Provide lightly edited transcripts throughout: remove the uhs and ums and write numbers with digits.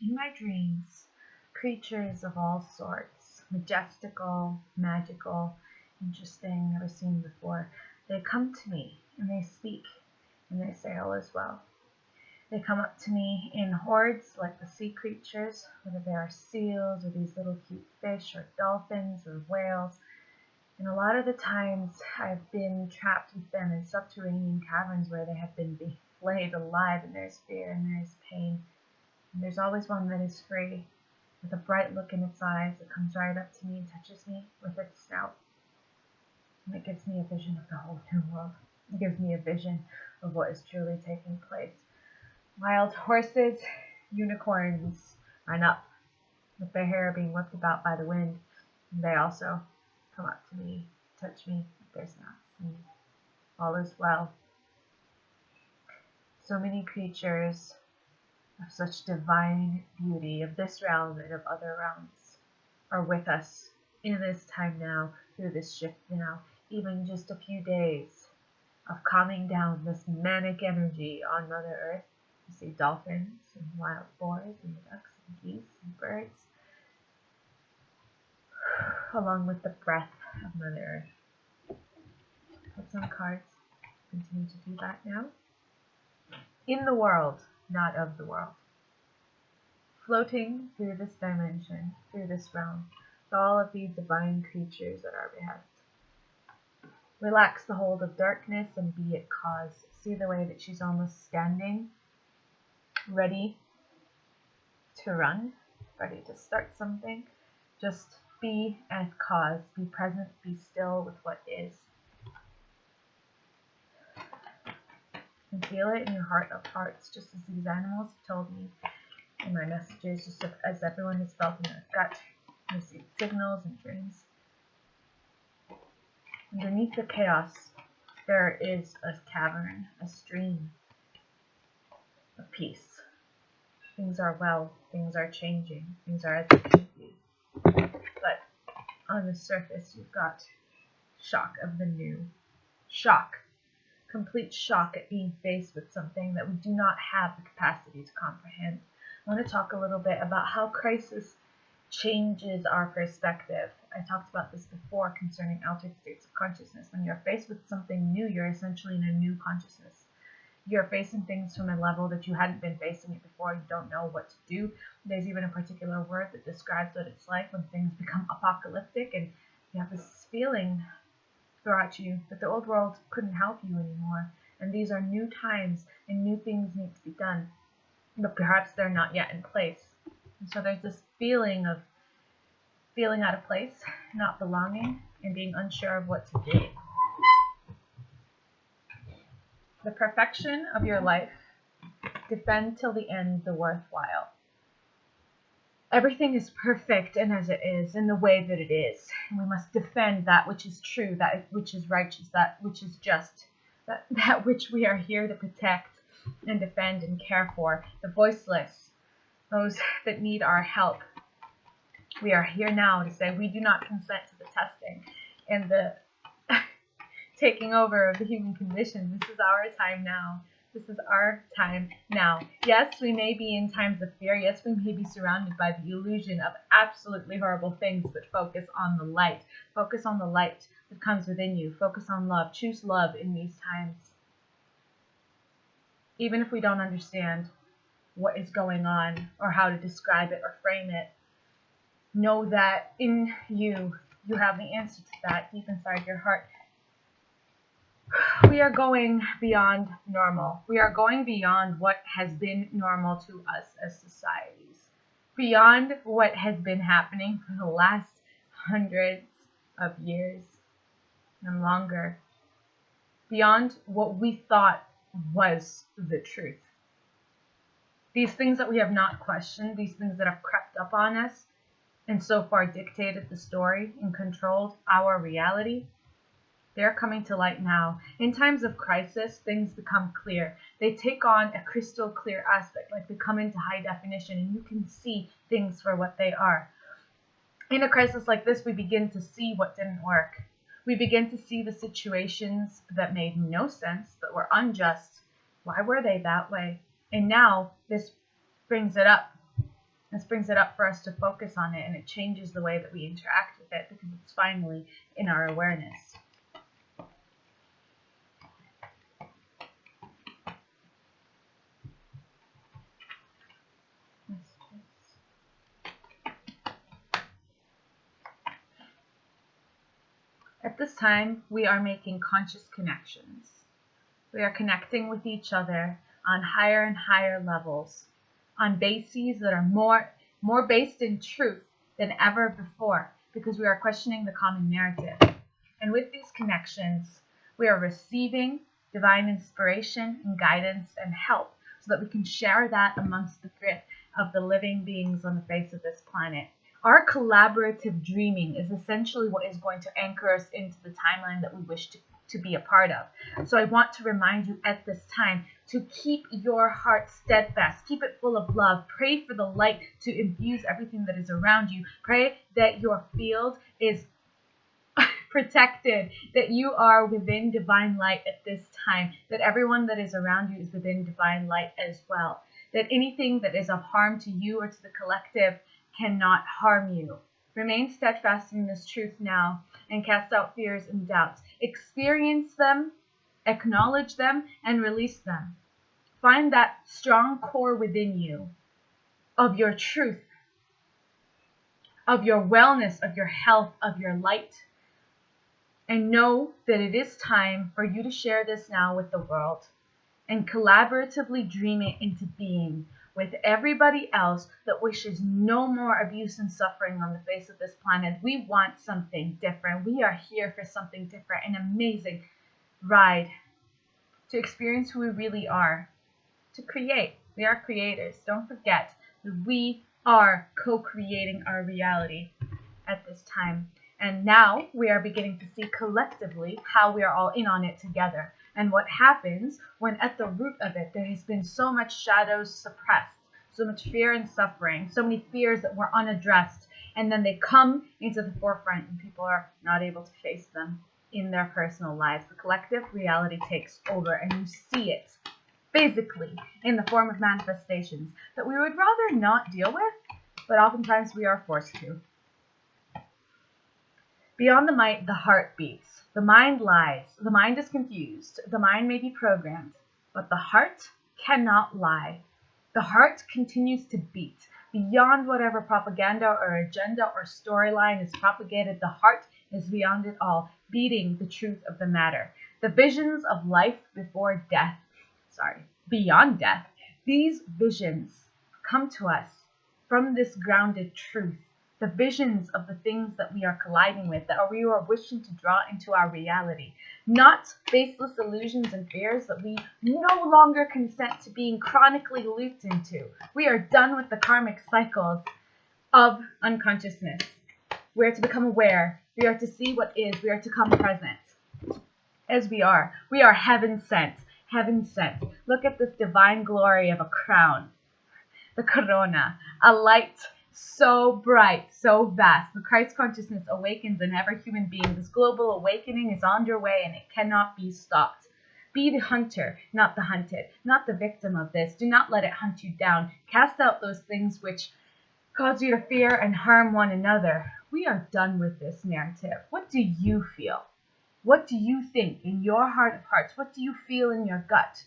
in my dreams, creatures of all sorts, majestical, magical, interesting, never seen before, they come to me and they speak and they say all is well. They come up to me in hordes like the sea creatures, whether they are seals or these little cute fish or dolphins or whales. And a lot of the times I've been trapped with them in subterranean caverns where they have been flayed alive, and there's fear and there's pain. And there's always one that is free, with a bright look in its eyes that comes right up to me and touches me with its snout. And it gives me a vision of the whole new world. It gives me a vision of what is truly taking place. Wild horses, unicorns run up with their hair being whipped about by the wind. And they also come up to me, touch me with their snouts, and all is well. So many creatures of such divine beauty of this realm and of other realms are with us in this time now, through this shift now, even just a few days of calming down this manic energy on Mother Earth. You see dolphins and wild boars and ducks and geese and birds, along with the breath of Mother Earth. Put some cards. Continue to do that now. In the world, not of the world. Floating through this dimension, through this realm, with all of these divine creatures at our behest. Relax the hold of darkness and be it cause. See the way that she's almost standing, ready to run, ready to start something. Just be as cause, be present, be still with what is. And feel it in your heart of hearts, just as these animals have told me in my messages, just as everyone has felt in their gut, received signals and dreams. Underneath the chaos, there is a cavern, a stream of peace. Things are well, things are changing, things are as they should be. But on the surface, you've got shock of the new. Shock. Complete shock at being faced with something that we do not have the capacity to comprehend. I want to talk a little bit about how crisis changes our perspective. I talked about this before concerning altered states of consciousness. When you're faced with something new, you're essentially in a new consciousness. You're facing things from a level that you hadn't been facing it before. You don't know what to do. There's even a particular word that describes what it's like when things become apocalyptic, and you have this feeling throughout you that the old world couldn't help you anymore. And these are new times, and new things need to be done, but perhaps they're not yet in place. And so there's this feeling of feeling out of place, not belonging, and being unsure of what to do. The perfection of your life, defend till the end the worthwhile. Everything is perfect and as it is, in the way that it is. And we must defend that which is true, that which is righteous, that which is just, that which we are here to protect and defend and care for. The voiceless, those that need our help. We are here now to say we do not consent to the testing and the taking over of the human condition. This is our time now. This is our time now. Yes, we may be in times of fear. Yes, we may be surrounded by the illusion of absolutely horrible things, but focus on the light. Focus on the light that comes within you. Focus on love. Choose love in these times. Even if we don't understand what is going on or how to describe it or frame it, know that in you, you have the answer to that deep inside your heart. We are going beyond normal. We are going beyond what has been normal to us as societies. Beyond what has been happening for the last hundreds of years and longer. Beyond what we thought was the truth. These things that we have not questioned, these things that have crept up on us and so far dictated the story and controlled our reality, they're coming to light now. In times of crisis, things become clear. They take on a crystal clear aspect, like they come into high definition and you can see things for what they are. In a crisis like this, we begin to see what didn't work. We begin to see the situations that made no sense, that were unjust. Why were they that way? And now this brings it up. This brings it up for us to focus on it, and it changes the way that we interact with it because it's finally in our awareness. At this time, we are making conscious connections. We are connecting with each other on higher and higher levels, on bases that are more based in truth than ever before, because we are questioning the common narrative. And with these connections, we are receiving divine inspiration and guidance and help so that we can share that amongst the grid of the living beings on the face of this planet. Our collaborative dreaming is essentially what is going to anchor us into the timeline that we wish to be a part of. So I want to remind you at this time to keep your heart steadfast, keep it full of love, pray for the light to infuse everything that is around you, pray that your field is protected, that you are within divine light at this time, that everyone that is around you is within divine light as well, that anything that is of harm to you or to the collective cannot harm you. Remain steadfast in this truth now and cast out fears and doubts. Experience them, acknowledge them, and release them. Find that strong core within you of your truth, of your wellness, of your health, of your light. And know that it is time for you to share this now with the world and collaboratively dream it into being with everybody else that wishes no more abuse and suffering on the face of this planet. We want something different. We are here for something different, an amazing ride to experience who we really are, to create. We are creators. Don't forget that we are co-creating our reality at this time. And now we are beginning to see collectively how we are all in on it together. And what happens when at the root of it there has been so much shadows suppressed, so much fear and suffering, so many fears that were unaddressed, and then they come into the forefront and people are not able to face them in their personal lives. The collective reality takes over and you see it physically in the form of manifestations that we would rather not deal with, but oftentimes we are forced to. Beyond the mind, the heart beats. The mind lies. The mind is confused. The mind may be programmed, but the heart cannot lie. The heart continues to beat. Beyond whatever propaganda or agenda or storyline is propagated, the heart is beyond it all, beating the truth of the matter. The visions of life before death, beyond death, these visions come to us from this grounded truth. The visions of the things that we are colliding with, that we are wishing to draw into our reality. Not faceless illusions and fears that we no longer consent to being chronically looped into. We are done with the karmic cycles of unconsciousness. We are to become aware. We are to see what is. We are to come present. As we are. We are heaven sent. Heaven sent. Look at this divine glory of a crown. The corona. A light so bright, so vast. The Christ consciousness awakens in every human being. This global awakening is underway and it cannot be stopped. Be the hunter, not the hunted, not the victim of this. Do not let it hunt you down. Cast out those things which cause you to fear and harm one another. We are done with this narrative. What do you feel? What do you think in your heart of hearts? What do you feel in your gut?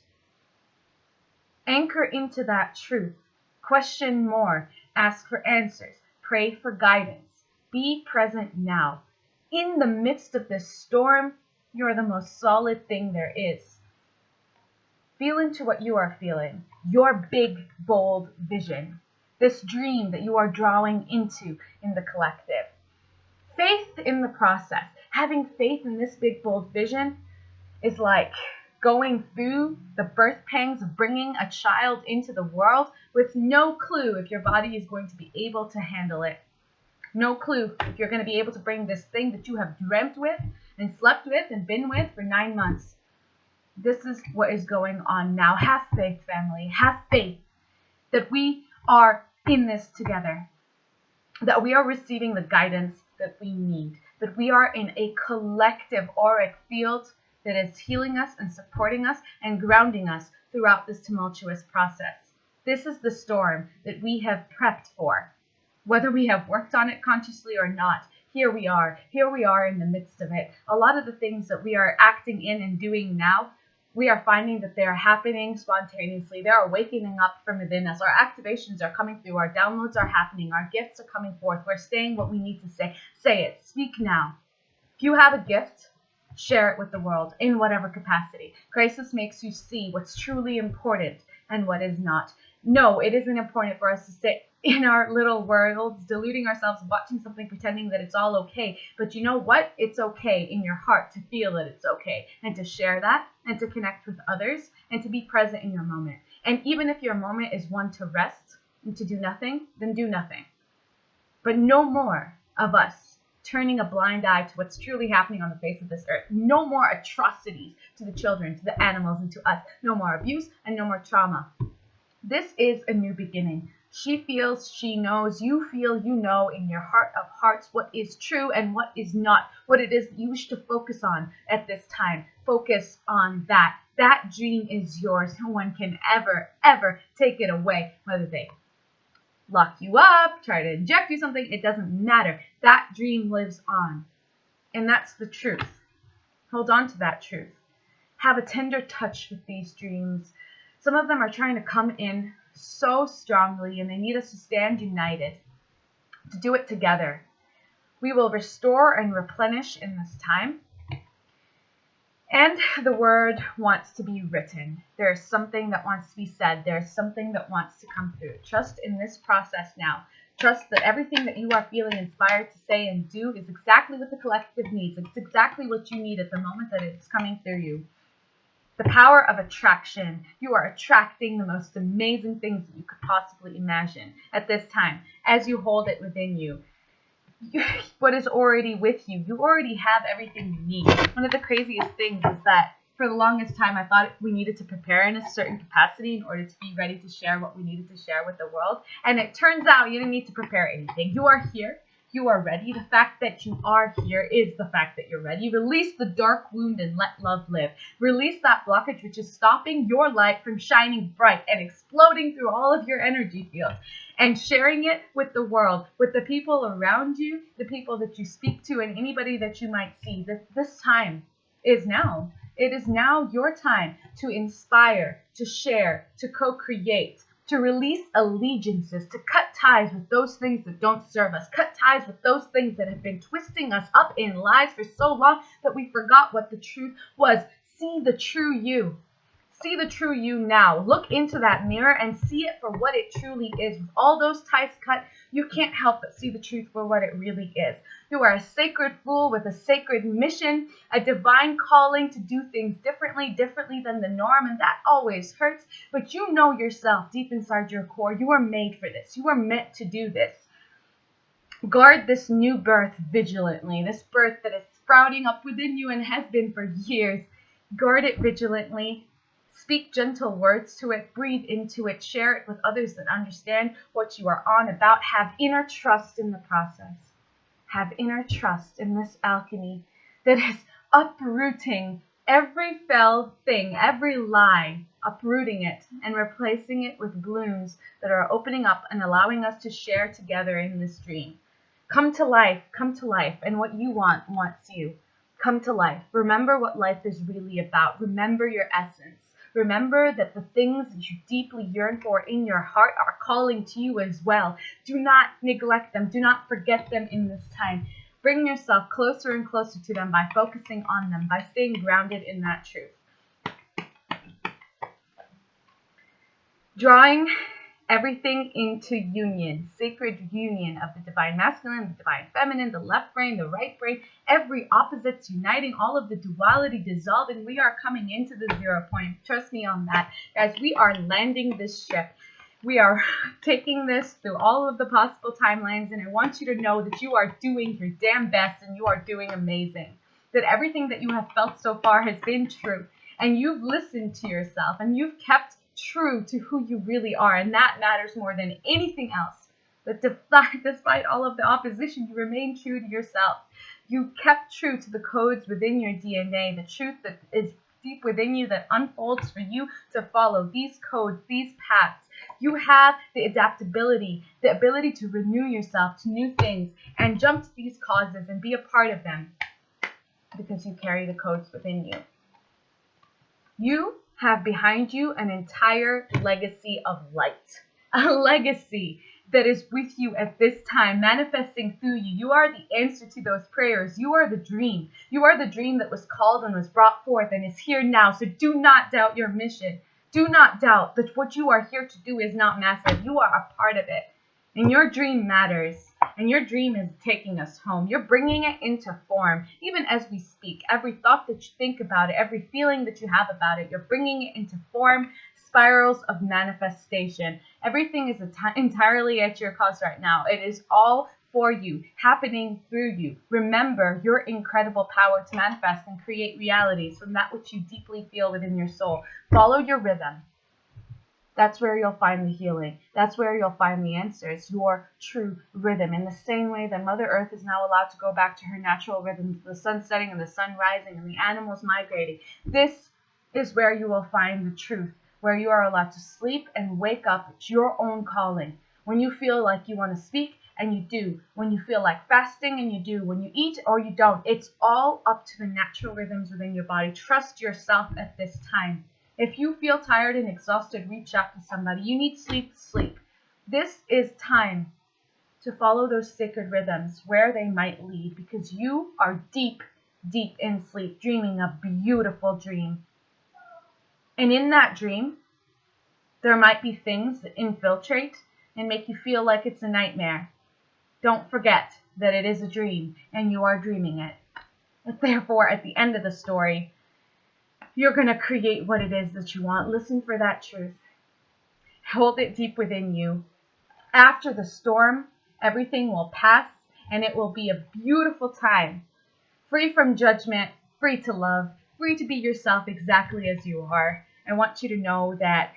Anchor into that truth. Question more. Ask for answers. Pray for guidance. Be present now. In the midst of this storm, you are the most solid thing there is. Feel into what you are feeling. Your big, bold vision. This dream that you are drawing into in the collective. Faith in the process. Having faith in this big, bold vision is like going through the birth pangs of bringing a child into the world with no clue if your body is going to be able to handle it. No clue if you're going to be able to bring this thing that you have dreamt with and slept with and been with for 9 months. This is what is going on now. Have faith, family. Have faith that we are in this together. That we are receiving the guidance that we need. That we are in a collective auric field that is healing us and supporting us and grounding us throughout this tumultuous process. This is the storm that we have prepped for. Whether we have worked on it consciously or not, here we are in the midst of it. A lot of the things that we are acting in and doing now, we are finding that they are happening spontaneously. They are waking up from within us. Our activations are coming through. Our downloads are happening. Our gifts are coming forth. We're saying what we need to say. Say it. Speak now. If you have a gift, share it with the world in whatever capacity. Crisis makes you see what's truly important and what is not. No, it isn't important for us to sit in our little worlds, deluding ourselves, watching something, pretending that it's all okay. But you know what? It's okay in your heart to feel that it's okay, and to share that, and to connect with others, and to be present in your moment. And even if your moment is one to rest and to do nothing, then do nothing. But no more of us turning a blind eye to what's truly happening on the face of this earth. No more atrocities to the children, to the animals, and to us. No more abuse and no more trauma. This is a new beginning. She feels, she knows, you feel, you know in your heart of hearts what is true and what is not, what it is that you wish to focus on at this time. Focus on that. That dream is yours. No one can ever, ever take it away. Whether they lock you up, try to inject you something, it doesn't matter. That dream lives on. And that's the truth. Hold on to that truth. Have a tender touch with these dreams. Some of them are trying to come in so strongly, and they need us to stand united, to do it together. We will restore and replenish in this time. And the word wants to be written. There is something that wants to be said. There is something that wants to come through. Trust in this process now. Trust that everything that you are feeling inspired to say and do is exactly what the collective needs. It's exactly what you need at the moment that it's coming through you. The power of attraction. You are attracting the most amazing things that you could possibly imagine at this time as you hold it within you. What is already with you. You already have everything you need. One of the craziest things is that for the longest time I thought we needed to prepare in a certain capacity in order to be ready to share what we needed to share with the world. And it turns out you didn't need to prepare anything. You are here. You are ready. The fact that you are here is the fact that you're ready. Release the dark wound and let love live. Release that blockage which is stopping your light from shining bright and exploding through all of your energy fields and sharing it with the world, with the people around you, the people that you speak to, and anybody that you might see. This time is now. It is now your time to inspire, to share, to co-create, to release allegiances, to cut ties with those things that don't serve us, cut ties with those things that have been twisting us up in lies for so long that we forgot what the truth was. See the true you. See the true you now. Look into that mirror and see it for what it truly is. With all those ties cut, you can't help but see the truth for what it really is. You are a sacred fool with a sacred mission, a divine calling to do things differently than the norm, and that always hurts. But you know yourself deep inside your core. You are made for this. You are meant to do this. Guard this new birth vigilantly, this birth that is sprouting up within you and has been for years. Guard it vigilantly. Speak gentle words to it, breathe into it, share it with others that understand what you are on about. Have inner trust in the process. Have inner trust in this alchemy that is uprooting every fell thing, every lie, uprooting it and replacing it with blooms that are opening up and allowing us to share together in this dream. Come to life, and what you want wants you. Come to life. Remember what life is really about. Remember your essence. Remember that the things that you deeply yearn for in your heart are calling to you as well. Do not neglect them. Do not forget them in this time. Bring yourself closer and closer to them by focusing on them, by staying grounded in that truth. Drawing everything into union, sacred union of the divine masculine, the divine feminine, the left brain, the right brain, every opposites uniting, all of the duality dissolving. We are coming into the 0 point. Trust me on that. Guys, we are landing this ship. We are taking this through all of the possible timelines, and I want you to know that you are doing your damn best and you are doing amazing. That everything that you have felt so far has been true, and you've listened to yourself, and you've kept true to who you really are, and that matters more than anything else. But despite all of the opposition, you remain true to yourself. You kept true to the codes within your DNA, the truth that is deep within you that unfolds for you to follow these codes, these paths. You have the adaptability, the ability to renew yourself to new things and jump to these causes and be a part of them because you carry the codes within you. You have behind you an entire legacy of light, a legacy that is with you at this time, manifesting through you. You are the answer to those prayers. You are the dream. You are the dream that was called and was brought forth and is here now. So do not doubt your mission. Do not doubt that what you are here to do is not massive. You are a part of it. And your dream matters. And your dream is taking us home. You're bringing it into form. Even as we speak, every thought that you think about it, every feeling that you have about it, you're bringing it into form, spirals of manifestation. Everything is entirely at your cause right now. It is all for you, happening through you. Remember your incredible power to manifest and create realities from that which you deeply feel within your soul. Follow your rhythm. That's where you'll find the healing. That's where you'll find the answers, your true rhythm. In the same way that Mother Earth is now allowed to go back to her natural rhythms, the sun setting and the sun rising and the animals migrating. This is where you will find the truth, where you are allowed to sleep and wake up. It's your own calling. When you feel like you want to speak, and you do. When you feel like fasting, and you do. When you eat or you don't. It's all up to the natural rhythms within your body. Trust yourself at this time. If you feel tired and exhausted, reach out to somebody. You need sleep, sleep. This is time to follow those sacred rhythms where they might lead, because you are deep, deep in sleep, dreaming a beautiful dream. And in that dream, there might be things that infiltrate and make you feel like it's a nightmare. Don't forget that it is a dream and you are dreaming it. And therefore, at the end of the story, you're going to create what it is that you want. Listen for that truth. Hold it deep within you. After the storm, everything will pass and it will be a beautiful time. Free from judgment, free to love, free to be yourself exactly as you are. I want you to know that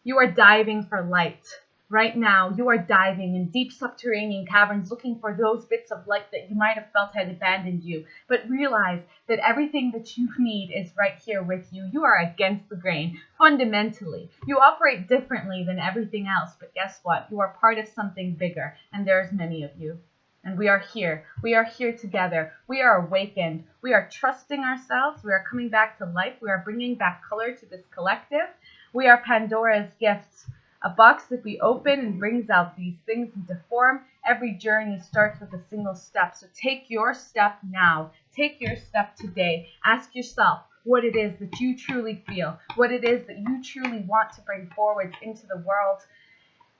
you are diving for light. Right now, you are diving in deep subterranean caverns looking for those bits of light that you might have felt had abandoned you. But realize that everything that you need is right here with you. You are against the grain, fundamentally. You operate differently than everything else, but guess what? You are part of something bigger, and there's many of you. And we are here. We are here together. We are awakened. We are trusting ourselves. We are coming back to life. We are bringing back color to this collective. We are Pandora's gifts. A box that we open and brings out these things into form. Every journey starts with a single step. So take your step now. Take your step today. Ask yourself what it is that you truly feel, what it is that you truly want to bring forward into the world.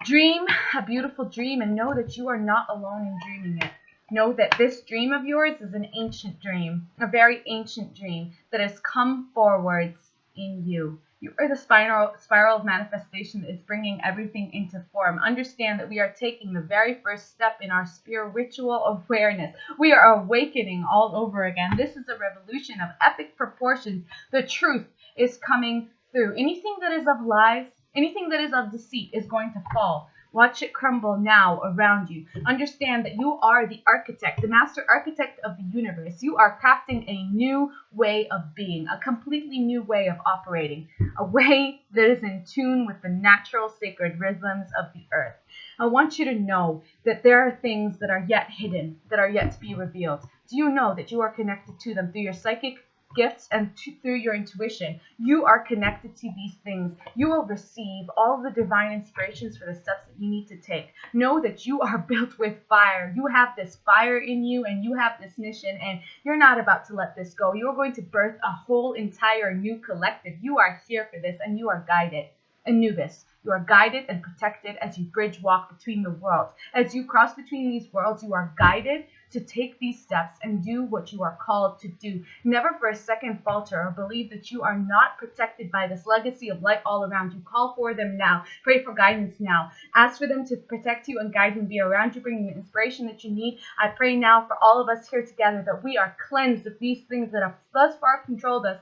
Dream a beautiful dream and know that you are not alone in dreaming it. Know that this dream of yours is an ancient dream, a very ancient dream that has come forwards in you. You are the spiral of manifestation that is bringing everything into form. Understand that we are taking the very first step in our spiritual awareness. We are awakening all over again. This is a revolution of epic proportions. The truth is coming through. Anything that is of lies, anything that is of deceit is going to fall. Watch it crumble now around you. Understand that you are the architect, the master architect of the universe. You are crafting a new way of being, a completely new way of operating, a way that is in tune with the natural sacred rhythms of the earth. I want you to know that there are things that are yet hidden, that are yet to be revealed. Do you know that you are connected to them through your psychic gifts and through your intuition? You are connected to these things. You will receive all the divine inspirations for the steps that you need to take. Know that you are built with fire. You have this fire in you and you have this mission, and you're not about to let this go. You are going to birth a whole entire new collective. You are here for this and you are guided. Anubis, you are guided and protected as you bridge walk between the worlds. As you cross between these worlds, you are guided to take these steps and do what you are called to do. Never for a second falter or believe that you are not protected by this legacy of light all around you. Call for them now. Pray for guidance now. Ask for them to protect you and guide you and be around you, bringing the inspiration that you need. I pray now for all of us here together that we are cleansed of these things that have thus far controlled us,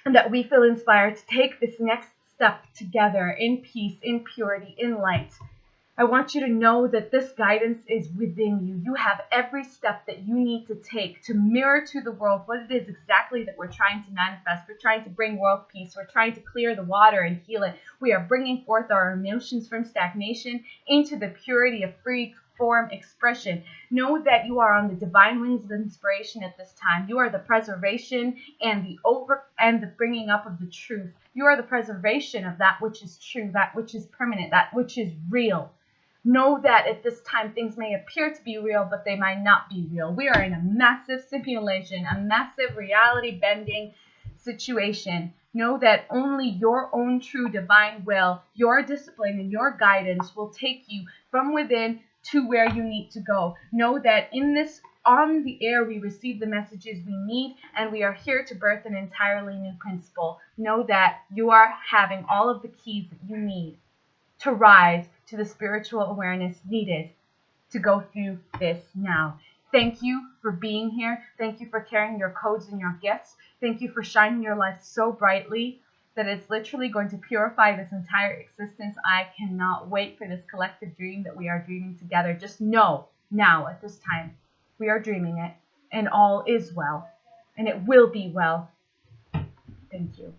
and that we feel inspired to take this next step together in peace, in purity, in light. I want you to know that this guidance is within you. You have every step that you need to take to mirror to the world what it is exactly that we're trying to manifest. We're trying to bring world peace. We're trying to clear the water and heal it. We are bringing forth our emotions from stagnation into the purity of free form expression. Know that you are on the divine wings of inspiration at this time. You are the preservation and the bringing up of the truth. You are the preservation of that which is true, that which is permanent, that which is real. Know that at this time things may appear to be real, but they might not be real. We are in a massive simulation, a massive reality bending situation. Know that only your own true divine will, your discipline, and your guidance will take you from within to where you need to go. Know that in this on the air, we receive the messages we need, and we are here to birth an entirely new principle. Know that you are having all of the keys that you need to rise to the spiritual awareness needed to go through this now. Thank you for being here. Thank you for carrying your codes and your gifts. Thank you for shining your light so brightly that it's literally going to purify this entire existence. I cannot wait for this collective dream that we are dreaming together. Just know now at this time, we are dreaming it, and all is well, and it will be well. Thank you.